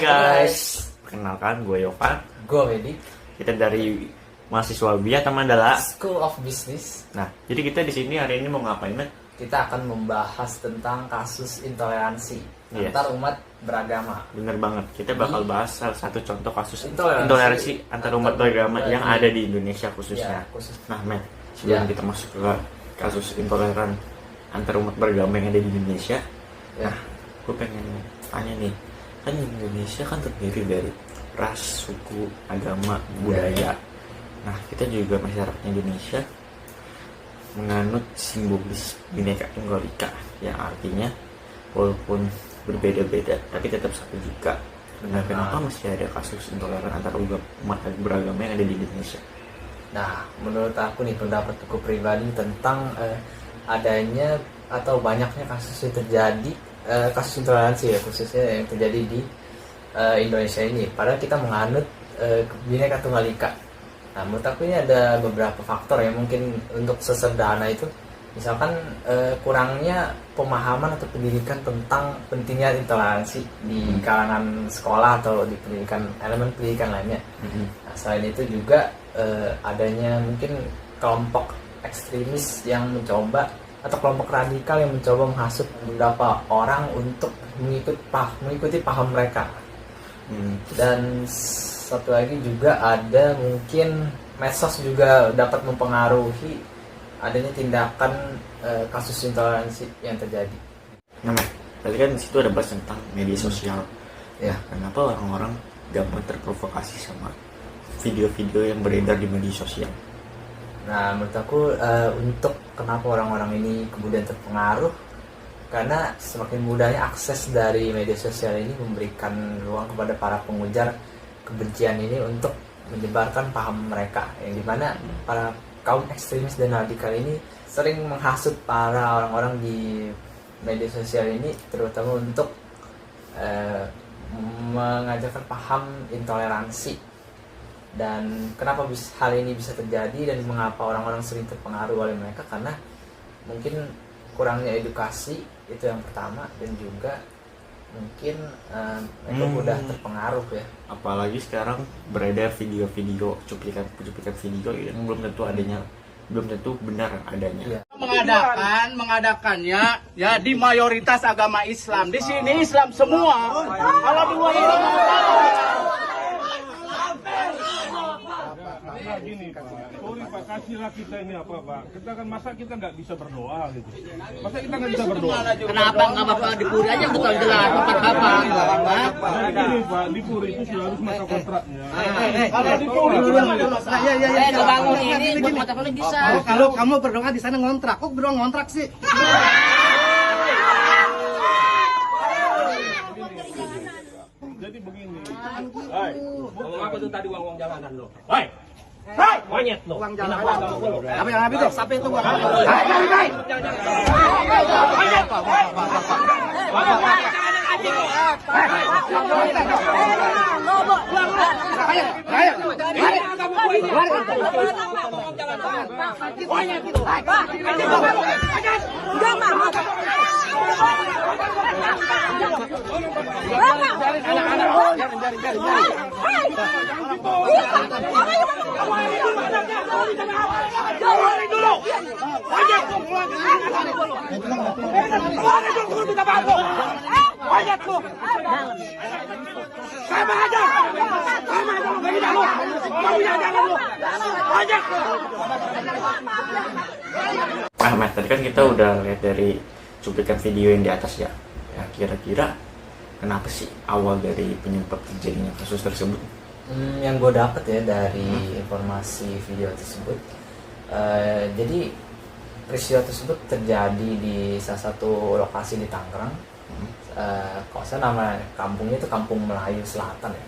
guys, perkenalkan gue Yovan. Gue Medi. Kita dari mahasiswa Bia Mandala School of Business. Nah, jadi kita di sini hari ini mau ngapain, Met? Kita akan membahas tentang kasus intoleransi antar umat beragama. Bener banget, kita bakal bahas salah satu contoh kasus Intoleransi intoleransi antar umat beragama yang ada di Indonesia khususnya. Ya, khusus. Nah, Met, sebelum kita masuk ke kasus intoleran antar umat beragama yang ada di Indonesia, nah, gue pengen tanya nih, kan Indonesia kan terdiri dari ras, suku, agama, budaya. Nah, kita juga masyarakat Indonesia menganut simbolis Bhinneka Tunggal Ika, yang artinya walaupun berbeda-beda tapi tetap satu juga. Nah, kenapa masih ada kasus intoleran antar umat beragama yang ada di Indonesia? Nah, menurut aku nih, pendapat aku pribadi tentang adanya atau banyaknya kasus yang terjadi, kasus intoleransi ya khususnya yang terjadi di Indonesia ini. Padahal kita menganut Bhinneka Tunggal Ika. Nah, menurut aku ini ada beberapa faktor yang mungkin untuk sesederhana itu, misalkan kurangnya pemahaman atau pendidikan tentang pentingnya intoleransi di kalangan sekolah atau di pendidikan, elemen pendidikan lainnya. Nah, selain itu juga adanya mungkin kelompok ekstremis yang mencoba atau kelompok radikal yang mencoba menghasut beberapa orang untuk mengikuti paham mereka. Dan satu lagi juga ada mungkin medsos juga dapat mempengaruhi adanya tindakan kasus intoleransi yang terjadi. Nah, tadi kan di situ ada bahas tentang media sosial. Ya, kenapa orang-orang gampang terprovokasi sama video-video yang beredar di media sosial? Nah, menurut aku untuk kenapa orang-orang ini kemudian terpengaruh, karena semakin mudahnya akses dari media sosial ini memberikan ruang kepada para pengujar kebencian ini untuk menyebarkan paham mereka, yang dimana para kaum ekstremis dan radikal ini sering menghasut para orang-orang di media sosial ini, terutama untuk mengajarkan paham intoleransi. Dan kenapa hal ini bisa terjadi dan mengapa orang-orang sering terpengaruh oleh mereka, karena mungkin kurangnya edukasi, itu yang pertama, dan juga mungkin mereka mudah terpengaruh ya. Apalagi sekarang beredar video-video cuplikan video yang belum tentu benar adanya. Mengadakannya ya di mayoritas agama Islam. Di sini Islam semua. Kalau di luar itu Nah gini Pak, sorry Pak, kasihlah kita ini apa Pak. Kita kan masa kita nggak bisa berdoa gitu. Masa kita nggak bisa berdoa? kenapa nggak Bapak di Puri aja betul jelas tempat Bapak? Nah gini Pak, di Puri itu sudah harus masa kontraknya. Kalau di Puri sudah ada masa. Kebangun ini buat mata paling bisa. Kalau kamu berdoa di sana ngontrak, kok berdoa ngontrak sih? Jadi begini. Apa tuh tadi uang jalanan lo? Hei, monyet lo. Uang jalan. Apa yang habis tuh? Sampai itu uang. Ahmad, tadi kan kita udah lihat dari cuplikan video yang di atas ya. Ya, kira-kira kenapa sih awal dari penyebab terjadinya kasus tersebut? Yang gue dapet ya dari informasi video tersebut, jadi peristiwa tersebut terjadi di salah satu lokasi di Tangerang. Kalau saya nama kampungnya itu Kampung Melayu Selatan ya.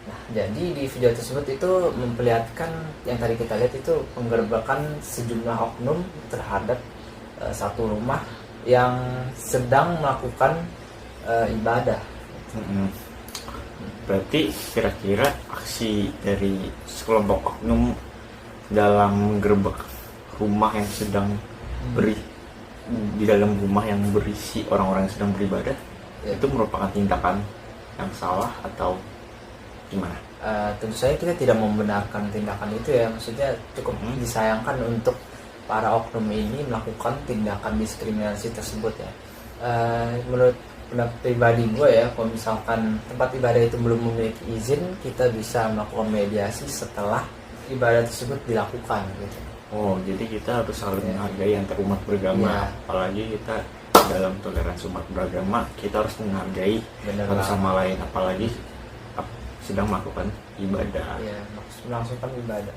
Nah, jadi di video tersebut itu memperlihatkan yang tadi kita lihat itu penggerbekan sejumlah oknum terhadap satu rumah yang sedang melakukan ibadah. Berarti kira-kira aksi dari sekelompok oknum dalam menggerebek rumah yang sedang di dalam rumah yang berisi orang-orang yang sedang beribadah, itu merupakan tindakan yang salah atau gimana? Tentu saja kita tidak membenarkan tindakan itu ya, maksudnya cukup disayangkan untuk para oknum ini melakukan tindakan diskriminasi tersebut ya. Menurut pendapat pribadi gue ya, kalau misalkan tempat ibadah itu belum memiliki izin, kita bisa melakukan mediasi setelah ibadah tersebut dilakukan gitu. Oh, jadi kita harus saling menghargai antar umat beragama. Iya. Apalagi kita dalam toleransi umat beragama, kita harus menghargai Bener satu banget. sama lain. Apalagi sedang melakukan ibadah. Ya, melangsungkan ibadah.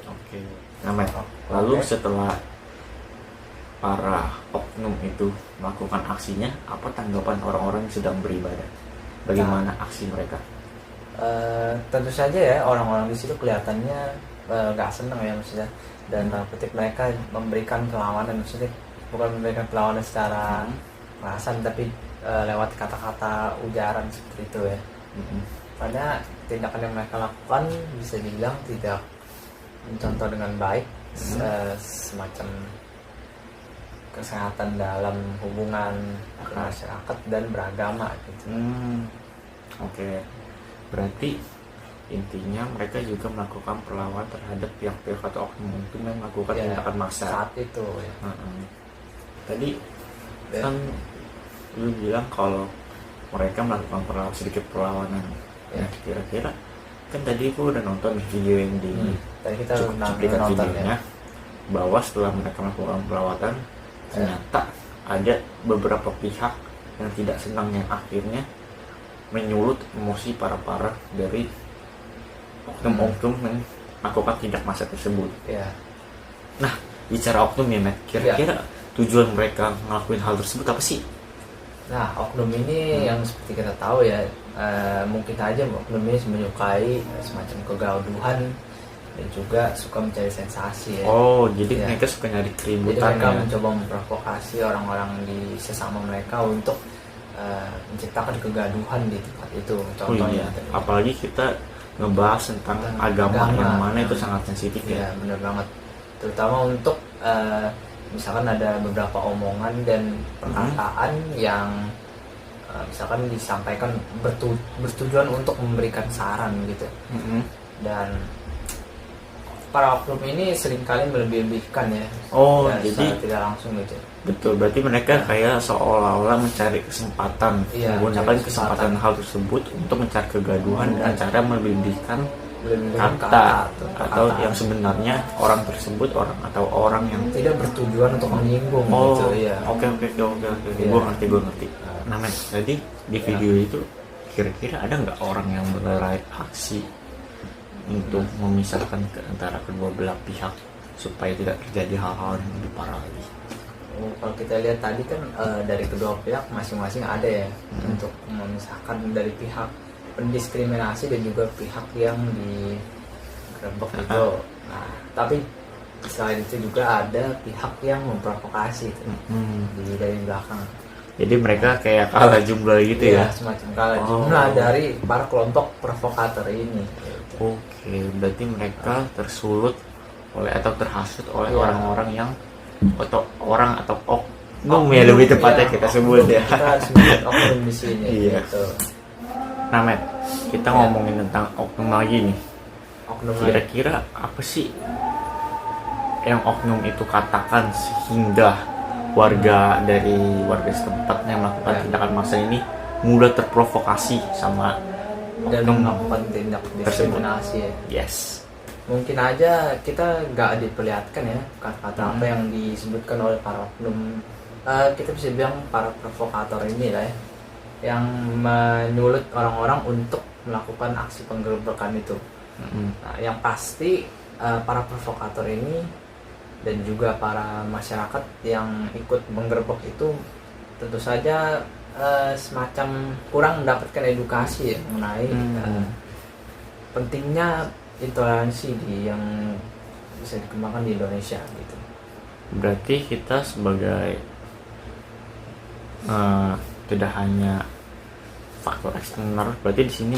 Oke. Nah, Matt, lalu Oke. setelah para oknum itu melakukan aksinya, apa tanggapan orang-orang yang sedang beribadah? Bagaimana aksi mereka? Tentu saja ya, orang-orang di situ kelihatannya nggak senang ya maksudnya, dan petik mereka memberikan perlawanan, maksudnya bukan memberikan perlawanan secara kekerasan, tapi lewat kata-kata ujaran seperti itu ya. Karena tindakan yang mereka lakukan bisa dibilang tidak mencontoh dengan baik semacam kesehatan dalam hubungan masyarakat dan beragama gitu. Oke. Berarti intinya mereka juga melakukan perlawanan terhadap pihak-pihak atau oknum itu yang melakukan Ya, tindakan maksa. saat itu ya. Tadi Ya. kan lu bilang kalau mereka melakukan sedikit perlawanan. Ya. Nah, kira-kira kan tadi aku udah nonton video yang di Tadi kita cuplikan nonton videonya, ya. bahwa setelah mereka melakukan perawatan ternyata ada beberapa pihak yang tidak senang, yang akhirnya menyulut emosi para dari oknum-oknum yang melakukan tindak maksa tersebut. Ya. Nah, bicara oknum ya, Matt, kira-kira tujuan mereka ngelakuin hal tersebut apa sih? Nah, oknum ini yang seperti kita tahu ya, mungkin aja oknum ini menyukai semacam kegaduhan dan juga suka mencari sensasi ya. Oh, jadi Ya. mereka suka nyari Jadi keributan mereka ya. mencoba memprovokasi orang-orang di sesama mereka untuk menciptakan kegaduhan di tempat itu. Oh Contohnya, iya, apalagi kita ngebahas tentang agama yang mana itu sangat sensitif ya ya. benar banget. Terutama untuk misalkan ada beberapa omongan dan perkataan yang misalkan disampaikan bertujuan untuk memberikan saran gitu. Dan para oknum ini seringkali melebih-lebihkan ya. Oh, Dan jadi secara tidak langsung gitu. betul, berarti mereka kayak seolah-olah mencari kesempatan, Iya, menggunakan mencari kesempatan hal tersebut untuk mencari kegaduhan dan cara melebih-lebihkan Melebih-lebihkan kata atau perkataan. yang sebenarnya orang tersebut orang yang tidak bertujuan untuk menyinggung oh gitu ya. oke Iya. gue ngerti. Nah, men, jadi di video itu kira-kira ada nggak orang yang beraksi untuk memisahkan ke antara kedua belah pihak supaya tidak terjadi hal-hal yang lebih parah lagi? Kalau kita lihat tadi kan dari kedua pihak masing-masing ada ya untuk memisahkan dari pihak pendiskriminasi dan juga pihak yang digerebek itu. Nah, tapi selain itu juga ada pihak yang memprovokasi itu dari belakang. Jadi mereka kayak kalah jumlah gitu ya? Semacam kalah Oh. jumlah dari para kelompok provokator ini. Oke, berarti mereka tersulut oleh atau terhasut oleh Iya. orang-orang yang atau oknum ya lebih tepatnya Iya, kita oknum. sebut ya. Kita harus sebut oknum di sini. Iya. Gitu. Nah, Matt, kita Iya. ngomongin tentang oknum lagi nih. Oknum lain. Kira-kira apa sih yang oknum itu katakan sehingga warga setempat yang melakukan Ya. tindakan maksa ini mudah terprovokasi sama dan oknum melakukan tindak diskriminasi ya. Yes. Mungkin aja kita nggak diperlihatkan ya kata-kata apa yang disebutkan oleh para oknum. Kita bisa bilang para provokator ini lah ya, yang menyulut orang-orang untuk melakukan aksi penggerebekan itu. Nah, yang pasti para provokator ini dan juga para masyarakat yang ikut menggerebek itu tentu saja semacam kurang mendapatkan edukasi ya mengenai pentingnya intoleransi yang bisa dikembangkan di Indonesia gitu. Berarti kita sebagai tidak hanya faktor eksternal, berarti di sini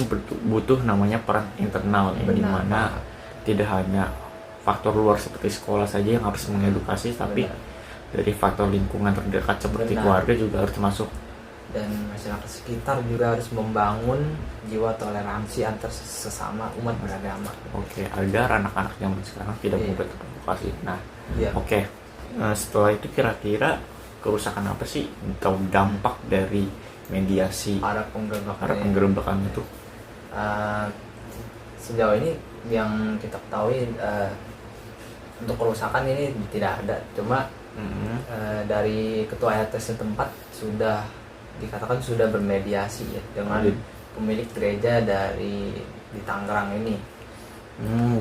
butuh namanya peran internal ya, Benar. di mana tidak hanya faktor luar seperti sekolah saja yang harus mengedukasi, tapi Benar. dari faktor lingkungan terdekat seperti Benar. keluarga juga harus masuk dan masyarakat sekitar juga harus membangun jiwa toleransi antar sesama umat beragama. Oke, agar anak-anak zaman sekarang tidak Iya. mudah terprovokasi. Nah, Iya. oke. Setelah itu kira-kira kerusakan apa sih atau dampak dari mediasi Para penggerak para penggerebekan itu? Sejauh ini yang kita ketahui untuk kerusakan ini tidak ada, cuma dari ketua RT setempat sudah dikatakan sudah bermediasi ya dengan Jadi- pemilik gereja di Tangerang ini.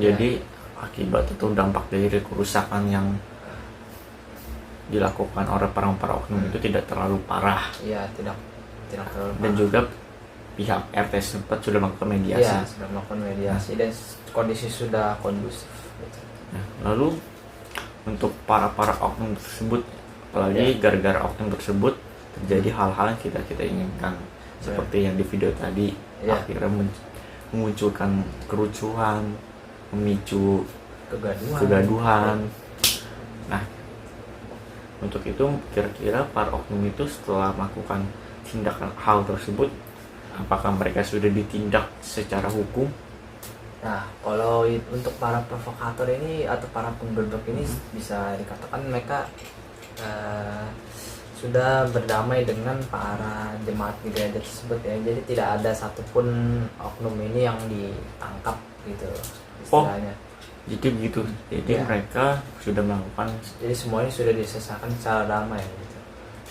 Jadi akibat atau dampak dari kerusakan yang dilakukan oleh para oknum itu tidak terlalu parah, Ya tidak terlalu dan parah. juga pihak RT setempat sudah melakukan mediasi. Ya sudah melakukan mediasi dan kondisi sudah kondusif. Gitu. Nah, lalu untuk para oknum tersebut, apalagi gara-gara oknum tersebut terjadi hal-hal yang kita inginkan, seperti yang di video tadi, Ya. akhirnya memunculkan kerusuhan, memicu kegaduhan. Nah, untuk itu kira-kira para oknum itu setelah melakukan tindakan hal tersebut, apakah mereka sudah ditindak secara hukum? Nah, kalau untuk para provokator ini atau para penggerbek ini bisa dikatakan mereka sudah berdamai dengan para jemaat di gereja tersebut ya. Jadi tidak ada satupun oknum ini yang ditangkap gitu istilahnya. Jadi begitu. Jadi Ya. mereka sudah melakukan Jadi semuanya sudah diselesaikan secara damai gitu.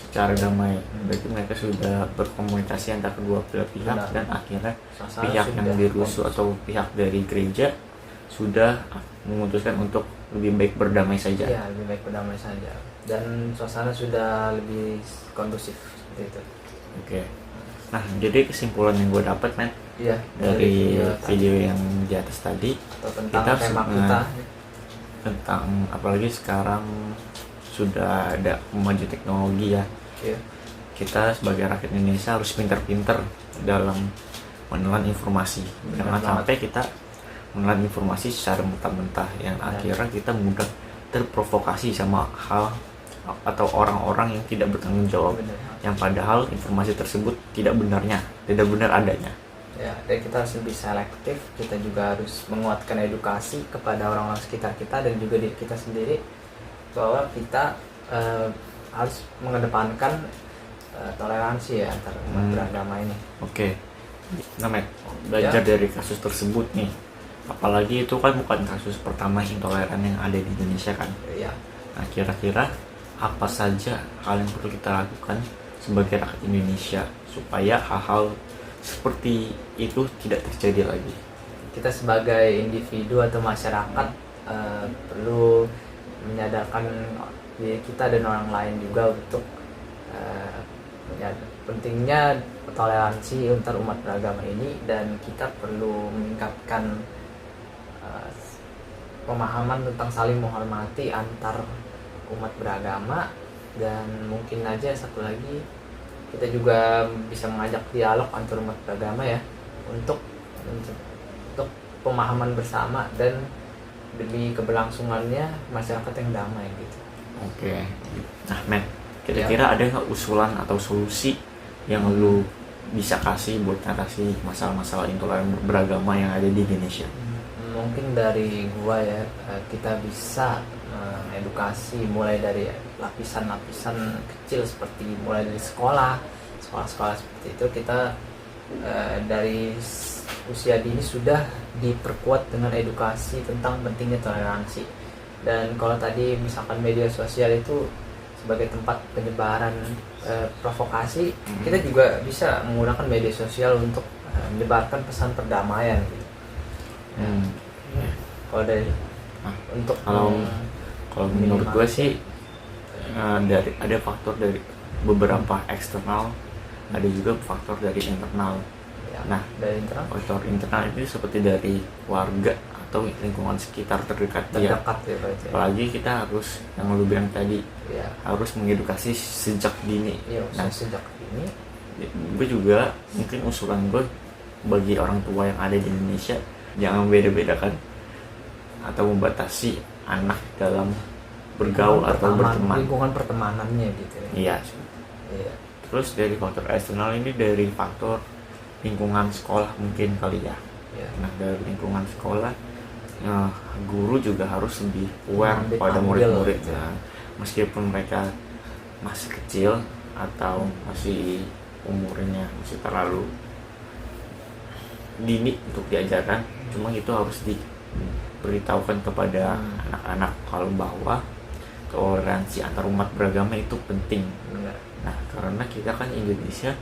secara damai. Berarti mereka sudah berkomunikasi antara kedua belah pihak, Benar. dan akhirnya Suasana pihak yang sudah dirusuh atau pihak dari gereja sudah memutuskan untuk lebih baik berdamai saja. Iya, lebih baik berdamai saja. Dan suasana sudah lebih kondusif seperti itu. Oke. Nah, jadi kesimpulan yang gue dapat, men, Iya, dari tadi, video yang di atas tadi, atau tentang kita tema harus- kita. tentang apalagi sekarang sudah ada kemajuan teknologi ya. Iya. Kita sebagai rakyat Indonesia harus pintar-pintar dalam menelan informasi. Jangan banget. sampai kita menelan informasi secara mentah-mentah yang akhirnya kita mudah terprovokasi sama hal atau orang-orang yang tidak bertanggung jawab, Benar. yang padahal informasi tersebut tidak benar adanya. Ya, dan kita harus lebih selektif. Kita juga harus menguatkan edukasi kepada orang-orang sekitar kita dan juga diri kita sendiri bahwa kita harus mengedepankan toleransi ya antar umat beragama ini. Oke. Nah, Matt, belajar dari kasus tersebut nih, apalagi itu kan bukan kasus pertama intoleran yang ada di Indonesia kan. Ya, Nah, kira-kira apa saja hal yang perlu kita lakukan sebagai rakyat Indonesia supaya hal-hal seperti itu tidak terjadi lagi? kita sebagai individu atau masyarakat perlu menyadarkan diri kita dan orang lain juga untuk pentingnya toleransi antar umat beragama ini, dan kita perlu meningkatkan pemahaman tentang saling menghormati antar umat beragama. Dan mungkin aja satu lagi, kita juga bisa mengajak dialog antar umat beragama ya untuk pemahaman bersama dan demi keberlangsungannya masyarakat yang damai gitu. Oke. Nah, Matt, kira-kira ada nggak usulan atau solusi yang lu bisa kasih buat ngatasi masalah-masalah intoleran beragama yang ada di Indonesia? Mungkin dari gua ya, kita bisa edukasi mulai dari lapisan-lapisan kecil, seperti mulai dari sekolah-sekolah seperti itu. Kita dari usia dini sudah diperkuat dengan edukasi tentang pentingnya toleransi. Dan kalau tadi misalkan media sosial itu sebagai tempat penyebaran provokasi, kita juga bisa menggunakan media sosial untuk menyebarkan pesan perdamaian gitu. Kalau dari untuk Kalau menurut gue sih ada faktor dari beberapa eksternal, ada juga faktor dari internal. ya, Nah, dari internal faktor internal itu seperti dari warga atau lingkungan sekitar terdekat dia. terdekat ya berarti. Apalagi kita harus, yang lu bilang tadi, Ya, harus mengedukasi sejak dini. iya, Nah, sejak ini gue juga mungkin usulan gue bagi orang tua yang ada di Indonesia, jangan beda-bedakan atau membatasi anak dalam bergaul atau berteman. lingkungan pertemanannya gitu ya. Iya, Iya. Terus dari faktor eksternal ini dari faktor lingkungan sekolah mungkin kali ya. Ya. Nah dari lingkungan sekolah, guru juga harus lebih aware Ambil pada murid-murid. gitu. Nah, meskipun mereka masih kecil atau masih umurnya masih terlalu dini untuk diajarkan, cuma itu harus diberitahukan kepada anak-anak kalau bahwa toleransi antar umat beragama itu penting. Benar. Nah, karena kita kan Indonesia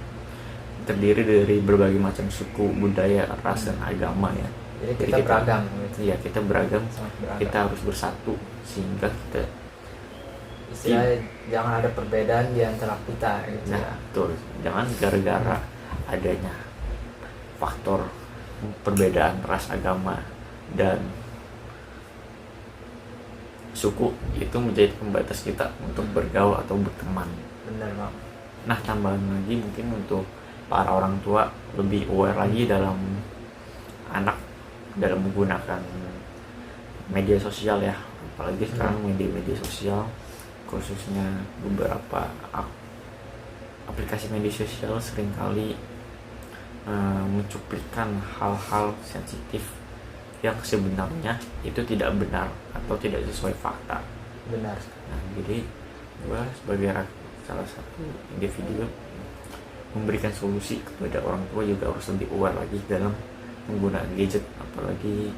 terdiri dari berbagai macam suku, budaya, ras, dan agama ya. Jadi kita beragam gitu. Iya, kita beragam. Sangat beragam. Kita harus bersatu sehingga kita. Istilahnya jangan ada perbedaan di antara kita gitu Nah, ya. betul. Jangan gara-gara adanya faktor perbedaan ras, agama, dan suku itu menjadi pembatas kita untuk bergaul atau berteman. Benar Bang. Nah, tambahan lagi mungkin untuk para orang tua lebih aware lagi dalam anak dalam menggunakan media sosial ya, apalagi sekarang media sosial, khususnya beberapa aplikasi media sosial seringkali mencuplikan hal-hal sensitif yang sebenarnya itu tidak benar atau tidak sesuai fakta. Benar. Nah, jadi gue sebagai salah satu individu memberikan solusi kepada orang tua juga harus lebih aware lagi dalam menggunakan gadget, apalagi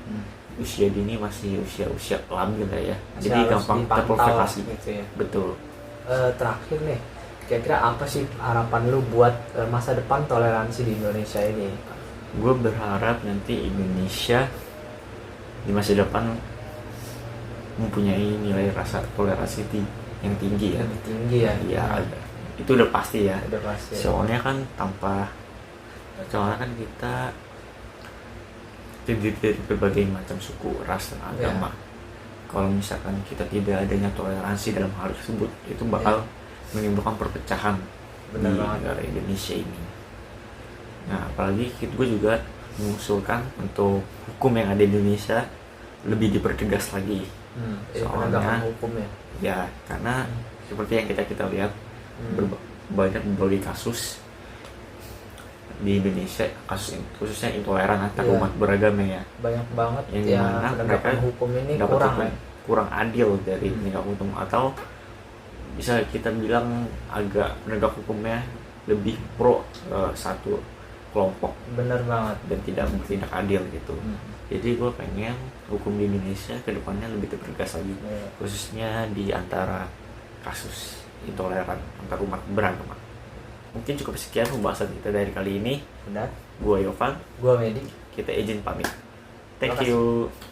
usia dini masih usia labil ya, Masih jadi harus gampang dipantau terprovokasi. gitu ya. Betul. Terakhir nih, kira-kira apa sih harapan lu buat masa depan toleransi di Indonesia ini? Gue berharap nanti Indonesia di masa depan mempunyai nilai rasa toleransi yang tinggi ya. Lebih tinggi ya? Iya, itu udah pasti ya. Udah pasti. Soalnya kan soalnya kan kita terdiri dari berbagai macam suku, ras, dan agama. Kalau misalkan kita tidak adanya toleransi dalam hal tersebut, itu bakal menimbulkan perpecahan Benar di banget. negara Indonesia ini. Nah, apalagi gue juga mengusulkan untuk hukum yang ada di Indonesia lebih dipertegas lagi. Soalnya penegakan hukum ya. Ya, karena seperti yang kita lihat banyak berbagai kasus di Indonesia, kasus khususnya intoleran antar Iya. umat beragama ya, Banyak banget yang yang dimana penegakan mereka hukum ini dapat kurang hukum ya. kurang adil dari penegak hukum, atau bisa kita bilang agak penegak hukumnya lebih pro satu kelompok Bener banget. dan tidak bertindak adil gitu. Jadi gue pengen hukum di Indonesia kedepannya lebih tegas lagi, Iya. khususnya di antara kasus intoleran antar umat beragama. Mungkin cukup sekian pembahasan kita dari kali ini. Benar. Gue Yovan, Gua Medi. kita izin pamit. Thank Terima kasih. you.